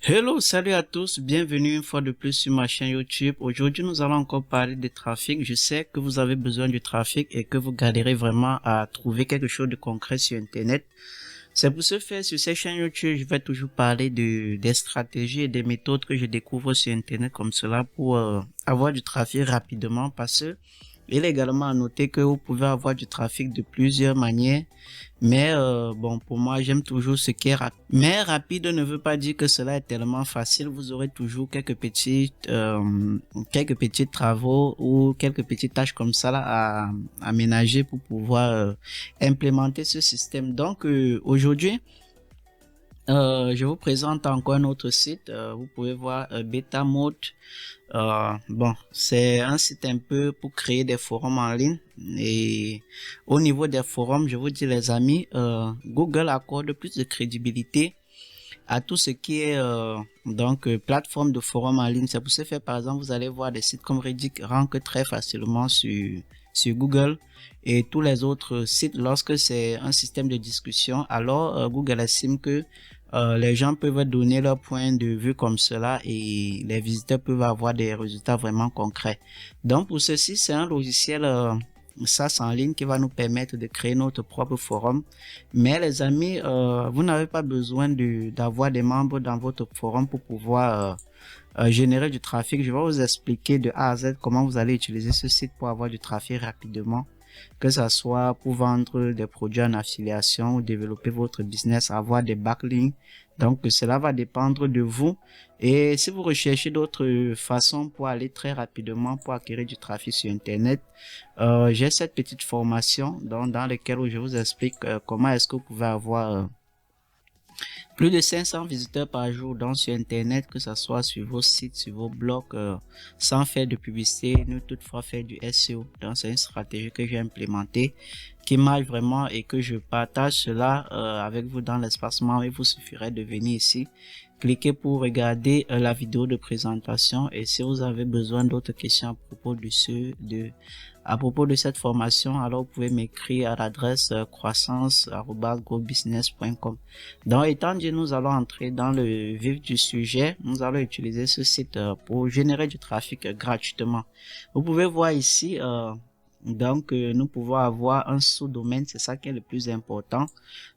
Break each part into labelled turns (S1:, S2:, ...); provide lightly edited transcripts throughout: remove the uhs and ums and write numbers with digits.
S1: Hello, salut à tous, bienvenue une fois de plus sur ma chaîne YouTube. Aujourd'hui, nous allons encore parler de trafic. Je sais que vous avez besoin du trafic et que vous galérez vraiment à trouver quelque chose de concret sur Internet. C'est pour ce faire, sur cette chaîne YouTube, je vais toujours parler des stratégies et des méthodes que je découvre sur Internet comme cela pour avoir du trafic rapidement parce que il est également à noter que vous pouvez avoir du trafic de plusieurs manières, mais bon, pour moi, j'aime toujours ce qui est rapide. Mais rapide ne veut pas dire que cela est tellement facile. Vous aurez toujours quelques petits travaux ou quelques petites tâches comme ça là à ménager pour pouvoir implémenter ce système. Donc aujourd'hui, je vous présente encore un autre site. Vous pouvez voir Betamode. Bon, c'est un site un peu pour créer des forums en ligne. Et au niveau des forums, je vous dis les amis, Google accorde plus de crédibilité à tout ce qui est plateforme de forum en ligne. C'est pour ce faire, par exemple, vous allez voir des sites comme Reddit rankent très facilement sur Google et tous les autres sites. Lorsque c'est un système de discussion, alors Google estime que les gens peuvent donner leur point de vue comme cela et les visiteurs peuvent avoir des résultats vraiment concrets. Donc pour ceci, c'est un logiciel SaaS en ligne qui va nous permettre de créer notre propre forum. Mais les amis, vous n'avez pas besoin d'avoir des membres dans votre forum pour pouvoir générer du trafic. Je vais vous expliquer de A à Z comment vous allez utiliser ce site pour avoir du trafic rapidement, que ça soit pour vendre des produits en affiliation ou développer votre business, avoir des backlinks. Donc cela va dépendre de vous. Et si vous recherchez d'autres façons pour aller très rapidement pour acquérir du trafic sur Internet, j'ai cette petite formation dans laquelle je vous explique comment est-ce que vous pouvez avoir plus de 500 visiteurs par jour donc sur Internet, que ce soit sur vos sites, sur vos blogs, sans faire de publicité, ni toutefois faire du SEO. Donc c'est une stratégie que j'ai implémentée, qui marche vraiment et que je partage cela avec vous dans l'espace membre. Il vous suffirait de venir ici, cliquez pour regarder la vidéo de présentation et si vous avez besoin d'autres questions à propos de cette formation, alors vous pouvez m'écrire à l'adresse croissance@gobusiness.com. Donc, étant donné nous allons entrer dans le vif du sujet, nous allons utiliser ce site pour générer du trafic gratuitement. Vous pouvez voir ici, nous pouvons avoir un sous-domaine, c'est ça qui est le plus important.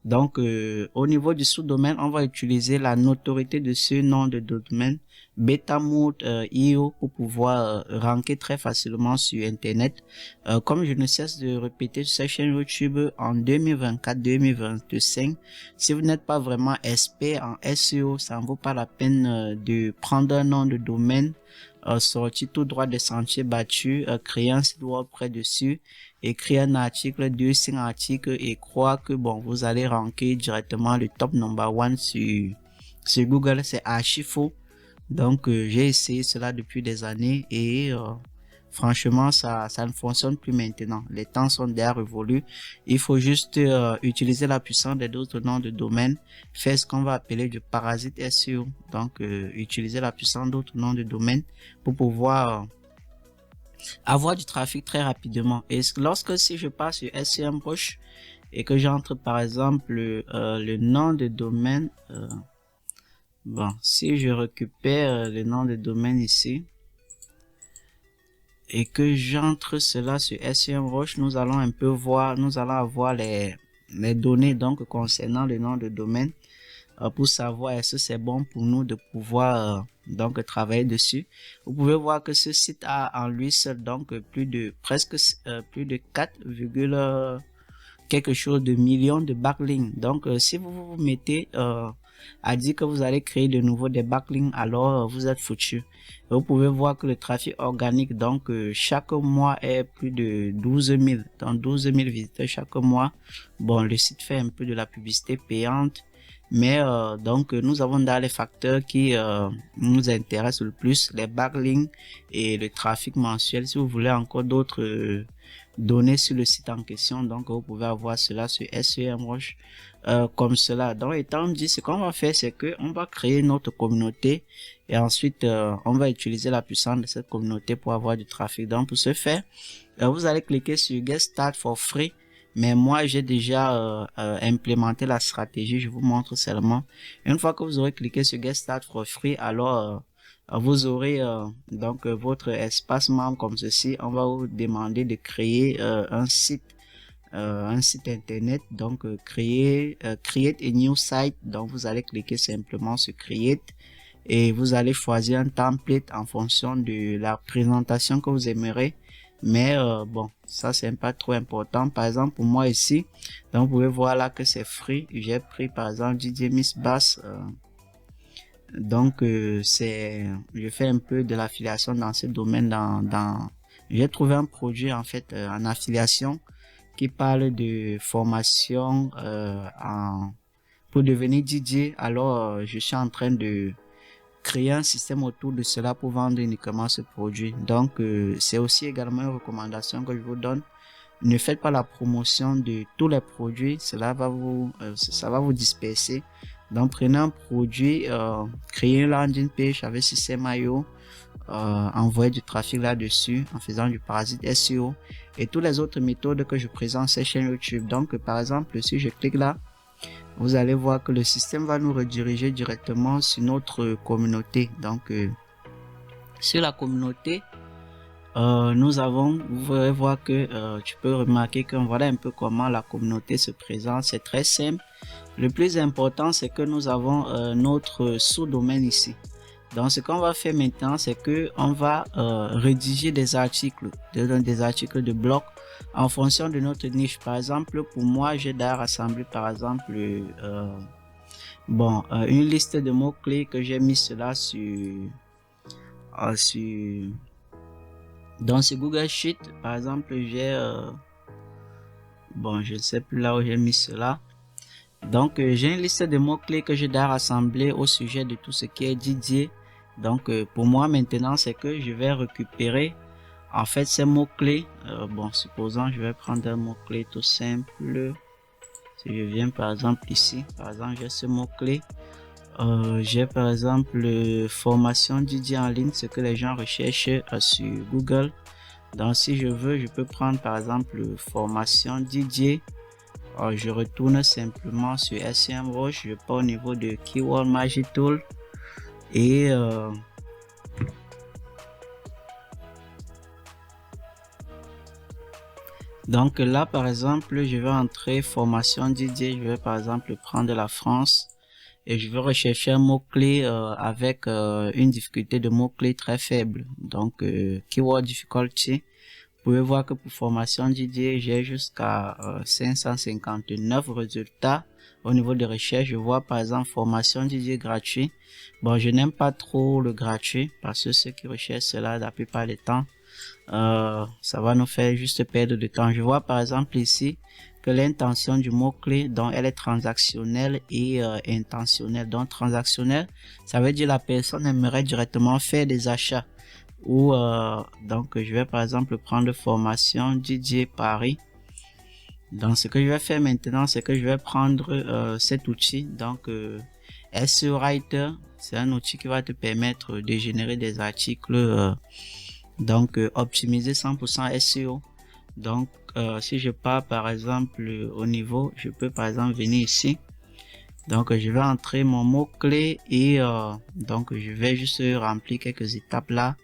S1: Donc, au niveau du sous-domaine, on va utiliser la notoriété de ce nom de domaine, Betamode.io, pour pouvoir ranker très facilement sur Internet. Comme je ne cesse de répéter sur cette chaîne YouTube, en 2024-2025, si vous n'êtes pas vraiment expert en SEO, ça ne vaut pas la peine de prendre un nom de domaine sorti tout droit des sentiers battus, créer un site web près dessus, écrire un article, 2-5 articles et croire que bon, vous allez ranker directement le top number one sur Google, c'est archi faux. Donc j'ai essayé cela depuis des années et franchement ça ne fonctionne plus maintenant. Les temps sont déjà révolus. Il faut juste utiliser la puissance des autres noms de domaine, faire ce qu'on va appeler du parasite SEO. Donc utiliser la puissance d'autres noms de domaine pour pouvoir avoir du trafic très rapidement. Et lorsque si je passe sur SEMrush et que j'entre par exemple le nom de domaine, bon, si je récupère le nom de domaine ici et que j'entre cela sur SEMrush, nous allons un peu voir, nous allons avoir les données donc concernant le nom de domaine pour savoir est-ce que c'est bon pour nous de pouvoir donc travailler dessus. Vous pouvez voir que ce site a en lui seul donc plus de 4, quelque chose de millions de backlinks. Donc si vous vous mettez à dire que vous allez créer de nouveau des backlinks, alors vous êtes foutu. Vous pouvez voir que le trafic organique donc chaque mois est plus de 12 000, donc 12 000 visiteurs chaque mois. Bon, le site fait un peu de la publicité payante, mais donc nous avons dans les facteurs qui nous intéressent le plus, les backlinks et le trafic mensuel. Si vous voulez encore d'autres données sur le site en question, donc vous pouvez avoir cela sur SEMrush comme cela. Donc étant dit, ce qu'on va faire, c'est que on va créer notre communauté et ensuite on va utiliser la puissance de cette communauté pour avoir du trafic. Donc pour ce faire, vous allez cliquer sur Get Start for Free. Mais moi, j'ai déjà implémenté la stratégie. Je vous montre seulement. Une fois que vous aurez cliqué sur Get Start for Free, alors vous aurez donc votre espace membre comme ceci. On va vous demander de créer un site internet. Donc create a new site. Donc vous allez cliquer simplement sur Create et vous allez choisir un template en fonction de la présentation que vous aimerez. Mais bon, ça c'est pas trop important. Par exemple, pour moi ici, donc vous pouvez voir là que c'est free. J'ai pris par exemple DJ Miss Bass. Donc je fais un peu de l'affiliation dans ce domaine. J'ai trouvé un produit en fait en affiliation qui parle de formation pour devenir DJ. Alors je suis en train de créer un système autour de cela pour vendre uniquement ce produit. Donc c'est aussi également une recommandation que je vous donne. Ne faites pas la promotion de tous les produits, ça va vous disperser. Donc prenez un produit, créez une landing page avec système IO, envoyez du trafic là-dessus en faisant du parasite SEO et toutes les autres méthodes que je présente sur chaîne YouTube. Donc par exemple, si je clique là, vous allez voir que le système va nous rediriger directement sur notre communauté. Donc sur la communauté, vous allez voir que tu peux remarquer que voilà un peu comment la communauté se présente. C'est très simple. Le plus important, c'est que nous avons notre sous-domaine ici. Donc ce qu'on va faire maintenant, c'est que on va rédiger des articles de blog en fonction de notre niche. Par exemple, pour moi, j'ai d'ailleurs rassemblé par exemple une liste de mots-clés que j'ai mis cela dans ce Google Sheet. Par exemple, j'ai je ne sais plus là où j'ai mis cela. Donc j'ai une liste de mots-clés que j'ai d'ailleurs rassemblé au sujet de tout ce qui est DJ. Donc pour moi maintenant, c'est que je vais récupérer en fait ces mots-clés. Supposons je vais prendre un mot-clé tout simple. Si je viens par exemple ici, par exemple j'ai ce mot-clé. J'ai par exemple formation DJ en ligne, ce que les gens recherchent sur Google. Donc si je veux, je peux prendre par exemple formation DJ. Je retourne simplement sur SEMrush, je pars au niveau de Keyword Magic Tool et donc là par exemple je vais entrer formation DJ, je vais par exemple prendre la France et je vais rechercher un mot-clé avec une difficulté de mots-clés très faible, donc Keyword Difficulty. Vous pouvez voir que pour formation DJ, j'ai jusqu'à 559 résultats au niveau de recherche. Je vois par exemple formation DJ gratuit. Bon, je n'aime pas trop le gratuit parce que ceux qui recherchent cela la plupart du temps, ça va nous faire juste perdre de temps. Je vois par exemple ici que l'intention du mot-clé, donc elle est transactionnelle et intentionnelle. Donc transactionnelle, ça veut dire la personne aimerait directement faire des achats. Ou donc je vais par exemple prendre formation DJ Paris. Donc ce que je vais faire maintenant, c'est que je vais prendre cet outil, donc SEO Writer. C'est un outil qui va te permettre de générer des articles optimisés 100% SEO. Donc si je pars par exemple au niveau, je peux par exemple venir ici. Donc je vais entrer mon mot clé et donc je vais juste remplir quelques étapes là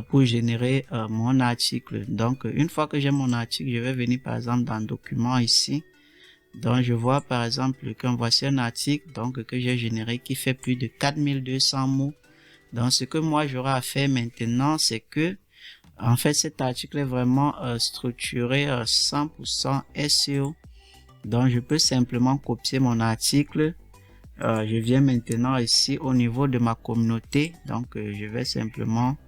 S1: pour générer mon article. Donc une fois que j'ai mon article, je vais venir par exemple dans document ici. Donc je vois par exemple que voici un article donc que j'ai généré qui fait plus de 4200 mots. Donc ce que moi j'aurai à faire maintenant, c'est que en fait cet article est vraiment structuré 100% SEO. Donc je peux simplement copier mon article. Je viens maintenant ici au niveau de ma communauté. Donc je vais simplement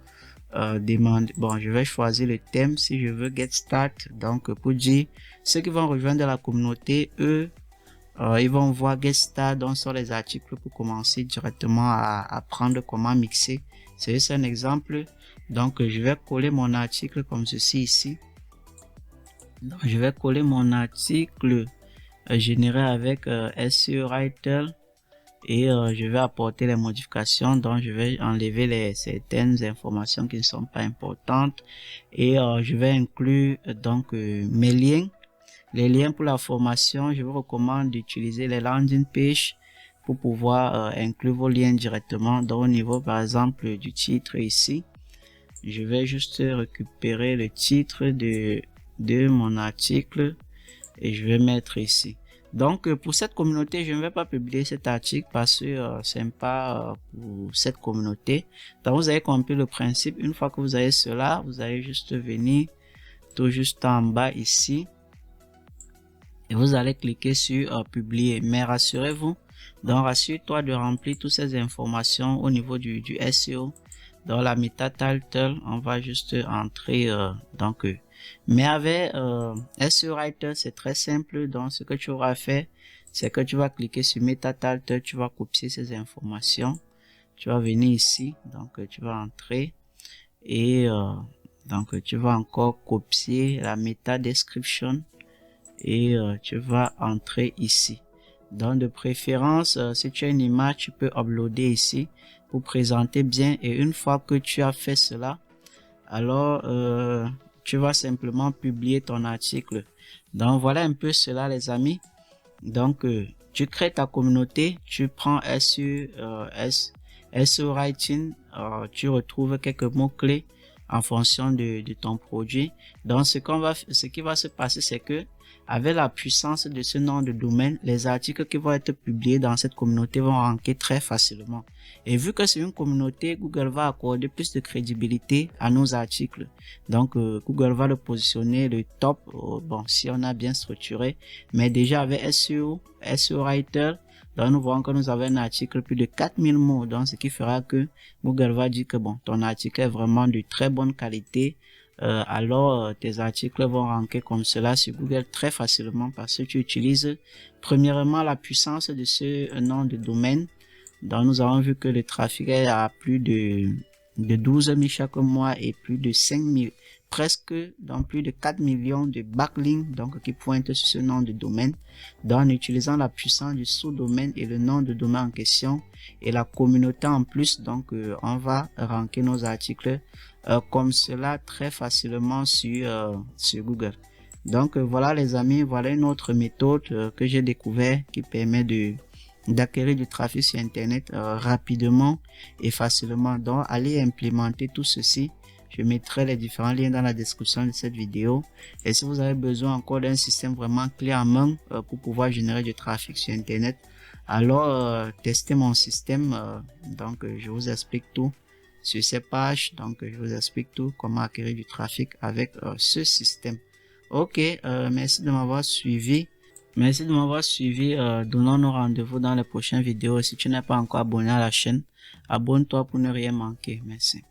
S1: je vais choisir le thème. Si je veux Get Start, donc pour dire ceux qui vont rejoindre la communauté, eux ils vont voir Get Start, donc sur les articles pour commencer directement à apprendre comment mixer. C'est un exemple. Donc je vais coller mon article comme ceci ici. Donc je vais coller mon article généré avec SEO Writer. Et je vais apporter les modifications, donc je vais enlever certaines informations qui ne sont pas importantes et je vais inclure donc mes liens Les liens pour la formation, je vous recommande d'utiliser les landing pages pour pouvoir inclure vos liens directement. Donc au niveau par exemple du titre ici, je vais juste récupérer le titre de mon article et je vais mettre ici. Donc pour cette communauté, je ne vais pas publier cet article parce que c'est pas pour cette communauté. Donc vous avez compris le principe. Une fois que vous avez cela, vous allez juste venir tout juste en bas ici et vous allez cliquer sur publier. Mais rassurez-vous, donc rassure-toi de remplir toutes ces informations au niveau du SEO. Dans la meta title, on va juste entrer mais avec SEO Writer, c'est très simple. Donc ce que tu auras fait, c'est que tu vas cliquer sur meta title, tu vas copier ces informations, tu vas venir ici, donc tu vas entrer et donc tu vas encore copier la meta description et tu vas entrer ici. Donc de préférence, si tu as une image, tu peux uploader ici pour présenter bien, et une fois que tu as fait cela, alors tu vas simplement publier ton article. Donc voilà un peu cela les amis. Donc tu crées ta communauté, tu prends SEO Writing, tu retrouves quelques mots clés en fonction de ton produit. Donc ce qui va se passer, c'est que avec la puissance de ce nom de domaine, les articles qui vont être publiés dans cette communauté vont ranker très facilement. Et vu que c'est une communauté, Google va accorder plus de crédibilité à nos articles. Donc Google va le positionner le top, bon, si on a bien structuré. Mais déjà avec SEO Writer, donc nous voyons que nous avons un article plus de 4000 mots. Donc ce qui fera que Google va dire que bon, ton article est vraiment de très bonne qualité. Alors tes articles vont ranker comme cela sur Google très facilement parce que tu utilises premièrement la puissance de ce nom de domaine. Donc nous avons vu que le trafic est à plus de 12 000 chaque mois et plus de 5 000, presque dans plus de 4 millions de backlinks donc qui pointent sur ce nom de domaine. Donc en utilisant la puissance du sous-domaine et le nom de domaine en question et la communauté en plus, donc on va ranker nos articles comme cela très facilement sur Google. Donc voilà les amis, voilà une autre méthode que j'ai découvert qui permet d'acquérir du trafic sur internet rapidement et facilement. Donc allez implémenter tout ceci. Je mettrai les différents liens dans la description de cette vidéo. Et si vous avez besoin encore d'un système vraiment clé en main pour pouvoir générer du trafic sur internet, alors testez mon système. Donc je vous explique tout sur ces pages. Donc je vous explique tout, comment acquérir du trafic avec ce système. Ok, merci de m'avoir suivi. Merci de m'avoir suivi. Donnons-nous rendez-vous dans les prochaines vidéos. Si tu n'es pas encore abonné à la chaîne, abonne-toi pour ne rien manquer. Merci.